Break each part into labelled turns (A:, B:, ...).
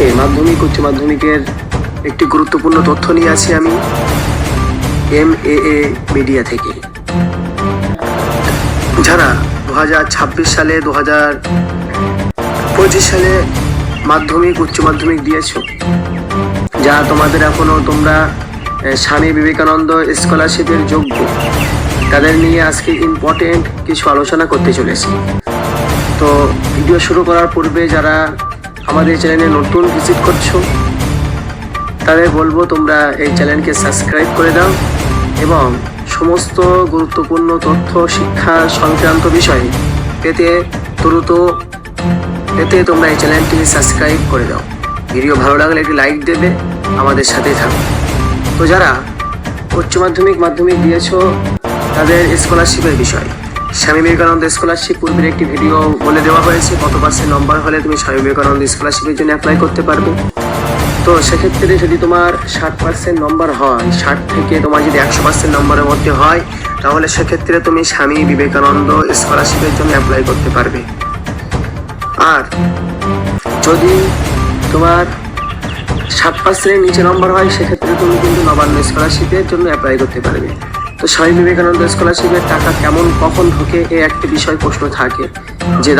A: আজকে মাধ্যমিক উচ্চ মাধ্যমিকের একটি গুরুত্বপূর্ণ তথ্য নিয়ে আছি আমি MAA মিডিয়া থেকে। যারা 2026 সালে 2025 সালে মাধ্যমিক উচ্চ মাধ্যমিক দিয়েছো, যা তোমাদের এখনো তোমরা স্বামী বিবেকানন্দ স্কলারশিপের যোগ্য, তাদের নিয়ে আজকে ইম্পর্টেন্ট কিছু আলোচনা করতে চলেছি। তো ভিডিও শুরু করার পূর্বে যারা আমাদের চ্যানেলে নতুন ভিজিট করছো, তাদের বলবো তোমরা এই চ্যানেলকে সাবস্ক্রাইব করে দাও এবং সমস্ত গুরুত্বপূর্ণ তথ্য শিক্ষা সংক্রান্ত বিষয়ে পেতে তোমরা এই চ্যানেলটি সাবস্ক্রাইব করে দাও। ভিডিও ভালো লাগলে একটি লাইক দেবে, আমাদের সাথেই থাকো। তো যারা উচ্চ মাধ্যমিক দিয়েছো, তাদের স্কলারশিপের বিষয়, স্বামী বিবেকানন্দ স্কলারশিপ পূর্বের একটি ভিডিও বলে দেওয়া হয়েছে কত % নম্বর হলে তুমি স্বামী বিবেকানন্দ স্কলারশিপের জন্য অ্যাপ্লাই করতে পারবে। তো সেক্ষেত্রে যদি তোমার 60% নম্বর হয়, 60 থেকে তোমার যদি 100% নম্বরের মধ্যে হয়, তাহলে সেক্ষেত্রে তুমি স্বামী বিবেকানন্দ স্কলারশিপের জন্য অ্যাপ্লাই করতে পারবে। আর যদি তোমার 60% নিচে নম্বর হয়, সেক্ষেত্রে তুমি কিন্তু নবান্ন স্কলারশিপের জন্য অ্যাপ্লাই করতে পারবে। তো স্বামী বিবেকানন্দ স্কলারশিপের টাকা কেমন কখন ঢোকে, এই একটি বিষয় প্রশ্ন থাকে যে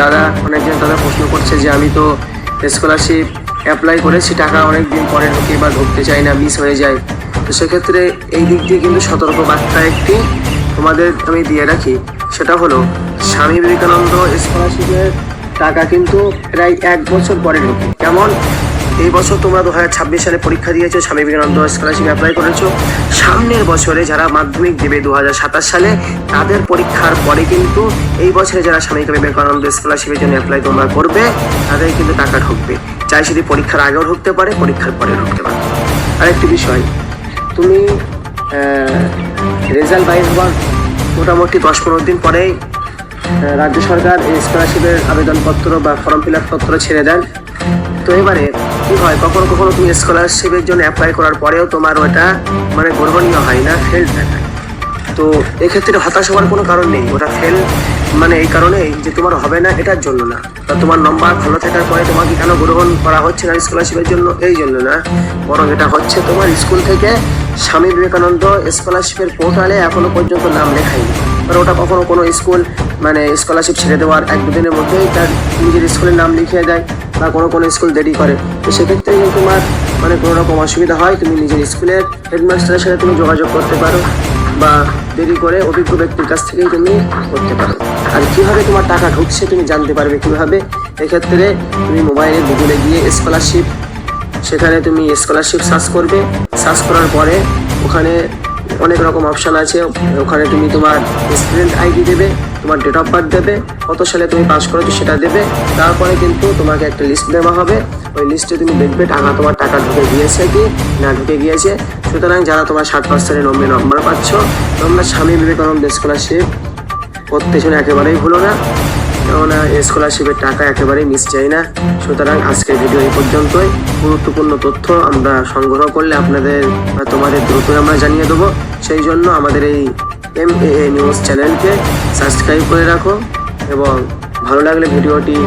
A: অনেকজন দাদা প্রশ্ন করছে যে আমি তো স্কলারশিপ অ্যাপ্লাই করেছি, টাকা অনেক দিন পরে ঢোকে বা ঢুকতে চাই না, মিস হয়ে যায়। তো সেক্ষেত্রে এই দিক দিয়ে কিন্তু সতর্ক বার্তা একটি তোমাদের আমি দিয়ে রাখি, সেটা হলো স্বামী বিবেকানন্দ স্কলারশিপের টাকা কিন্তু প্রায় 1 বছর পরে ঢোকে। কেমন? এই বছর তোমরা 2026 সালে পরীক্ষা দিয়েছো, স্বামী বিবেকানন্দ স্কলারশিপ অ্যাপ্লাই করেছো, সামনের বছরে যারা মাধ্যমিক দেবে 2027 সালে, তাদের পরীক্ষার পরে কিন্তু এই বছরে যারা স্বামী বিবেকানন্দ স্কলারশিপের জন্য অ্যাপ্লাই তোমরা করবে, তাদের কিন্তু টাকা ঢুকবে। চাই সেটি পরীক্ষার আগেও ঢুকতে পারে, পরীক্ষার পরে ঢুকতে পারে। আরেকটি বিষয়, তুমি রেজাল্ট বাইর হওয়ার মোটামুটি 10-15 দিন পরেই রাজ্য সরকার এই স্কলারশিপের আবেদনপত্র বা ফর্ম ফিল আপ পত্র ছেড়ে দেন। তো এবারে কি হয়, কখনো কখনো তুমি স্কলারশিপের জন্য অ্যাপ্লাই করার পরেও তোমার ওটা গ্রহণীয় হয় না, ফেল দেখায়। তো এক্ষেত্রে হতাশ হওয়ার কোনো কারণ নেই। ওটা ফেল এই কারণেই যে তোমার হবে না, এটার জন্য না, বা তোমার নম্বর ভালো থাকার পরে তোমাকে কেন গ্রহণ করা হচ্ছে না স্কলারশিপের জন্য, এই জন্য না, বরং এটা হচ্ছে তোমার স্কুল থেকে স্বামী বিবেকানন্দ স্কলারশিপের পোর্টালে এখনো পর্যন্ত নাম লেখায়নি। কারণ ওটা কখনো কোনো স্কুল স্কলারশিপ ছেড়ে দেওয়ার 1-2 দিনের মধ্যেই তার নিজের স্কুলের নাম লিখিয়ে দেয়, বা কোনো স্কুল দেরি করে। তো সেক্ষেত্রে যদি তোমার কোনো রকম অসুবিধা হয়, তুমি নিজের স্কুলের হেডমাস্টারের সাথে তুমি যোগাযোগ করতে পারো, বা দেরি করে অভিজ্ঞ ব্যক্তির কাছ থেকেই তুমি করতে পারো। আর কীভাবে তোমার টাকা ঢুকছে তুমি জানতে পারবে কীভাবে, এক্ষেত্রে তুমি মোবাইলে গুগলে গিয়ে স্কলারশিপ, সেখানে তুমি স্কলারশিপ সার্চ করবে। সার্চ করার পরে ওখানে অনেক রকম অপশান আছে, ওখানে তুমি তোমার স্টুডেন্ট আইডি দেবে, তোমার ডেট অফ বার্থ দেবে, কত সালে তুমি পাস করেছো সেটা দেবে। তারপরে কিন্তু তোমাকে একটা লিস্ট দেওয়া হবে, ওই লিস্টে তুমি দেখবে তোমার টাকা ঢুকে গিয়েছে কি না ঢুকে গিয়েছে। সুতরাং যারা তোমার 60% নম্বর পাচ্ছ, তোমরা স্বামী বিবেকানন্দ স্কলারশিপ করতে জন্য একেবারেই ভুলো না, কেননা স্কলারশিপের টাকা একেবারেই মিস যায় না। সুতরাং আজকের ভিডিও এই পর্যন্তই। গুরুত্বপূর্ণ তথ্য আমরা সংগ্রহ করলে আপনাদের বা তোমাদের দ্রুতই আমরা জানিয়ে দেবো। সেই জন্য আমাদের এই MAA নিউজ চ্যানেলকে সাবস্ক্রাইব করে রাখো, এবং ভালো লাগলে ভিডিওটি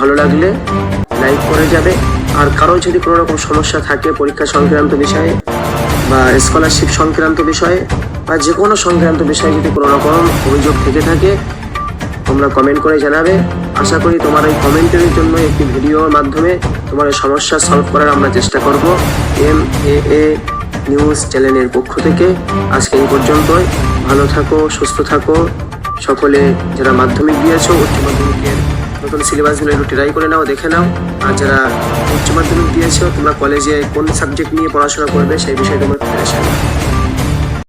A: ভালো লাগলে লাইক করে যাবে। আর কারো যদি কোনো রকম সমস্যা থাকে পরীক্ষা সংক্রান্ত বিষয়ে বা স্কলারশিপ সংক্রান্ত বিষয়ে বা যে কোনো সংক্রান্ত বিষয়ে যদি কোনো রকম অভিযোগ থেকে থাকে, তোমরা কমেন্ট করে জানাবে। আশা করি তোমার এই কমেন্টের জন্য একটি ভিডিওর মাধ্যমে তোমার সমস্যা সলভ করার আমরা চেষ্টা করব MAA নিউজ চ্যানেলের পক্ষ থেকে। আজকে এই পর্যন্তই। ভালো থাকো, সুস্থ থাকো সকলে। যারা মাধ্যমিক দিয়েছো, উচ্চ মাধ্যমিকের নতুন সিলেবাসগুলো একটু ট্রাই করে নাও, দেখে নাও। আর যারা উচ্চ মাধ্যমিক দিয়েছো, তোমরা কলেজে কোন সাবজেক্ট নিয়ে পড়াশোনা করবে সেই বিষয়ে তোমার প্রিপারেশন।